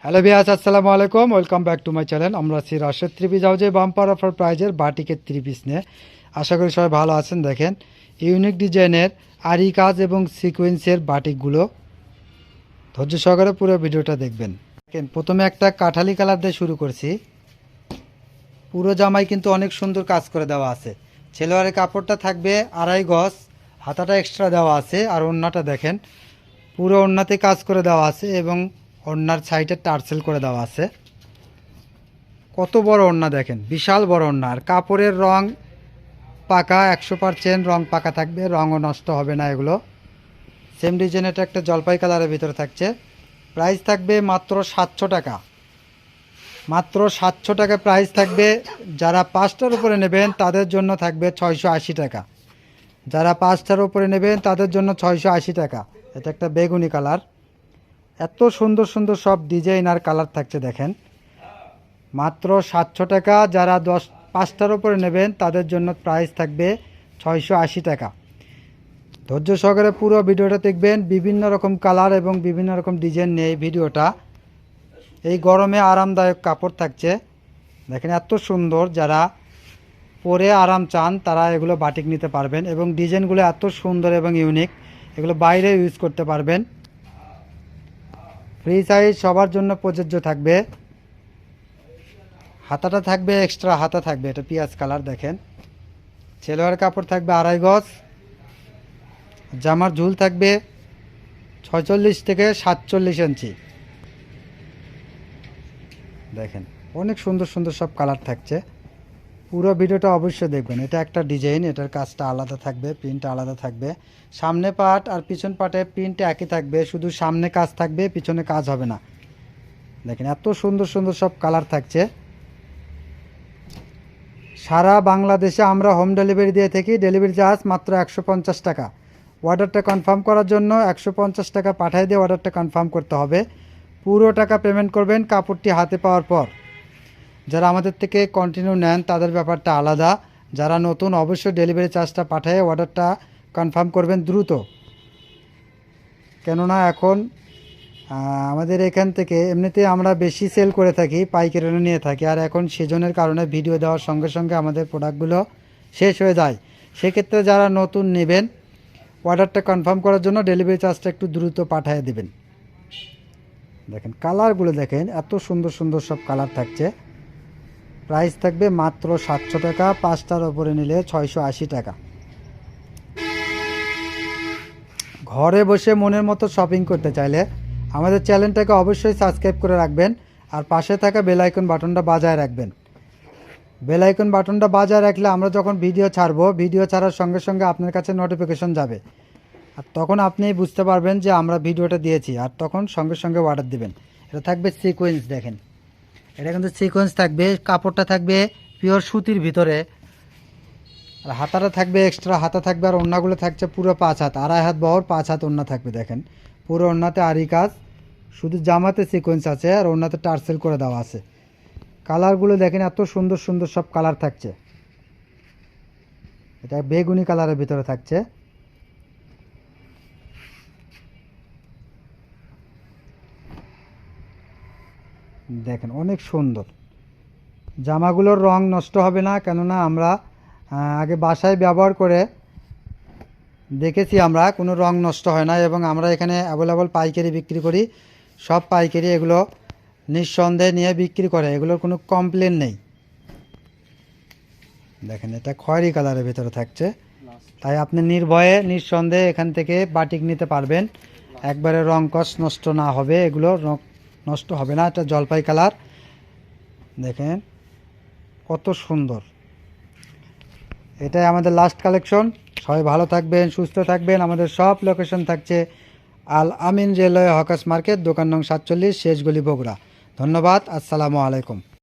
Hello viewers, আসসালামু আলাইকুম। Welcome back to my channel. আমরা আছি রাশেদ থ্রি পিস হাউজে বাম্পার অফার প্রাইজের বাটিকের থ্রি পিস নিয়ে। আশা করি সবাই ভালো আছেন। দেখেন ইউনিক ডিজাইনের আরি কাজ এবং সিকোয়েন্সের বাটিকগুলো ধৈর্য সহকারে পুরো ভিডিওটা দেখবেন। দেখেন প্রথমে একটা কাঠালি কালার দিয়ে শুরু করছি। পুরো জামাই কিন্তু অনেক সুন্দর কাজ করে দেওয়া আছে। ছেলোয়ারের কাপড়টা থাকবে 2.5 গজ, হাতাটা এক্সট্রা দেওয়া আছে। আর ওড়নাটা দেখেন পুরো ওড়নাতে কাজ করে দেওয়া আছে এবং ওড়নার সাইডে টার্সেল করে দেওয়া আছে। কত বড় ওড়না দেখেন, বিশাল বড় ওড়না। আর কাপড়ের রং পাকা, 100% রং পাকা থাকবে, রঙও নষ্ট হবে না। এগুলো সেম ডিজাইনের একটা জলপাই কালারের ভিতরে থাকছে। প্রাইস থাকবে মাত্র 700 টাকা। মাত্র 700 টাকা প্রাইস থাকবে। যারা 5টার উপরে নেবেন তাদের জন্য থাকবে 680 টাকা। যারা 5টার উপরে নেবেন তাদের জন্য 680 টাকা। এটা একটা বেগুনি কালার। এত সুন্দর সুন্দর সব ডিজাইন আর কালার থাকছে দেখেন। মাত্র 700 টাকা। যারা 5টার উপরে নেবেন তাদের জন্য প্রাইস থাকবে 680 টাকা। ধৈর্য সহকারে পুরো ভিডিওটা দেখবেন। বিভিন্ন রকম কালার এবং বিভিন্ন রকম ডিজাইন নিয়ে এই ভিডিওটা। এই গরমে আরামদায়ক কাপড় থাকছে দেখেন, এত সুন্দর। যারা পরে আরাম চান তারা এগুলো বাটিক নিতে পারবেন। এবং ডিজাইনগুলো এত সুন্দর এবং ইউনিক, এগুলো বাইরে ইউজ করতে পারবেন। ফ্রি সাইজ সবার জন্য প্রযোজ্য থাকবে। হাতাটা থাকবে এক্সট্রা হাতা থাকবে, এটা পিঁয়াজ কালার দেখেন। ছেলোয়ার কাপড় থাকবে 2.5 গজ। জামার ঝুল থাকবে 46 থেকে 47 ইঞ্চি। দেখেন অনেক সুন্দর সুন্দর সব কালার থাকছে। পুরো ভিডিওটা অবশ্যই দেখবেন। এটা একটা ডিজাইন, এটার কাজটা আলাদা থাকবে, প্রিন্টটা আলাদা থাকবে। সামনে পার্ট আর পিছন পার্টে প্রিন্ট একই থাকবে, শুধু সামনে কাজ থাকবে, পিছনে কাজ হবে না। দেখেন এত সুন্দর সুন্দর সব কালার থাকছে। সারা বাংলাদেশে আমরা হোম ডেলিভারি দিয়ে থাকি। ডেলিভারি চার্জ মাত্র 150 টাকা। অর্ডারটা কনফার্ম করার জন্য 150 টাকা পাঠিয়ে দিয়ে অর্ডারটা কনফার্ম করতে হবে। পুরো টাকা পেমেন্ট করবেন কাপড়টি হাতে পাওয়ার পর। যারা আমাদের থেকে কন্টিনিউ নেন তাদের ব্যাপারটা আলাদা। যারা নতুন অবশ্যই ডেলিভারি চার্জটা পাঠিয়ে অর্ডারটা কনফার্ম করবেন দ্রুত। কেননা এখন আমাদের এখান থেকে এমনিতে আমরা বেশি সেল করে থাকি, পাইকারি নিয়ে থাকি। আর এখন সিজনের কারণে ভিডিও দেওয়ার সঙ্গে সঙ্গে আমাদের প্রোডাক্টগুলো শেষ হয়ে যায়। সেক্ষেত্রে যারা নতুন নেবেন অর্ডারটা কনফার্ম করার জন্য ডেলিভারি চার্জটা একটু দ্রুত পাঠিয়ে দেবেন। দেখেন কালারগুলো দেখেন, এত সুন্দর সুন্দর সব কালার থাকছে। প্রাইস থাকবে মাত্র 700 টাকা। 5টার ওপরে নিলে 680 টাকা। ঘরে বসে মনের মতো শপিং করতে চাইলে আমাদের চ্যানেলটাকে অবশ্যই সাবস্ক্রাইব করে রাখবেন। আর পাশে থাকা বেল আইকন বাটনটা বাজায় রাখবেন। বেল আইকন বাটনটা বাজায় রাখলে আমরা যখন ভিডিও ছাড়বো, ভিডিও ছাড়ার সঙ্গে সঙ্গে আপনার কাছে নোটিফিকেশন যাবে। আর তখন আপনি বুঝতে পারবেন যে আমরা ভিডিওটা দিয়েছি, আর তখন সঙ্গে সঙ্গে অর্ডার দিবেন। এটা থাকবে সিকোয়েন্স দেখেন, এটা কিন্তু সিকোয়েন্স থাকবে। কাপড়টা থাকবে পিওর সুতির ভিতরে। আর হাতাটা থাকবে এক্সট্রা হাতা থাকবে। আর ওড়নাগুলো থাকছে পুরো 5 হাত, 2.5 হাত বহর, 5 হাত ওড়না থাকবে। দেখেন পুরো ওড়নাতে আরি কাজ, শুধু জামাতে সিকোয়েন্স আছে আর ওড়নাতে টার্সেল করে দেওয়া আছে। কালারগুলো দেখেন এত সুন্দর সুন্দর সব কালার থাকছে। এটা বেগুনি কালারের ভিতরে থাকছে। দেখেন অনেক সুন্দর। জামাগুলোর রং নষ্ট হবে না, কেননা আমরা আগে বাসায় ব্যবহার করে দেখেছি, আমরা কোনো রং নষ্ট হয় না। এবং আমরা এখানে অ্যাভেলেবল পাইকারি বিক্রি করি। সব পাইকারি এগুলো নিঃসন্দেহে নিয়ে বিক্রি করে, এগুলোর কোনো কমপ্লেন নেই। দেখেন এটা খয়েরি কালারের ভিতরে থাকছে, তাই আপনি নির্ভয়ে নিঃসন্দেহে এখান থেকে বাটিক নিতে পারবেন। একবারে রং কস নষ্ট না হবে, এগুলো নষ্ট হবে না। এটা জলপাই কালার দেখেন কত সুন্দর। এটাই আমাদের লাস্ট কালেকশন। সবাই ভালো থাকবেন, সুস্থ থাকবেন। আমাদের সব লোকেশন থাকছে আল আমিন রেলওয়ে হকার্স মার্কেট, দোকান নং 47, শেষ গলি, বগুড়া। ধন্যবাদ। আসসালামু আলাইকুম।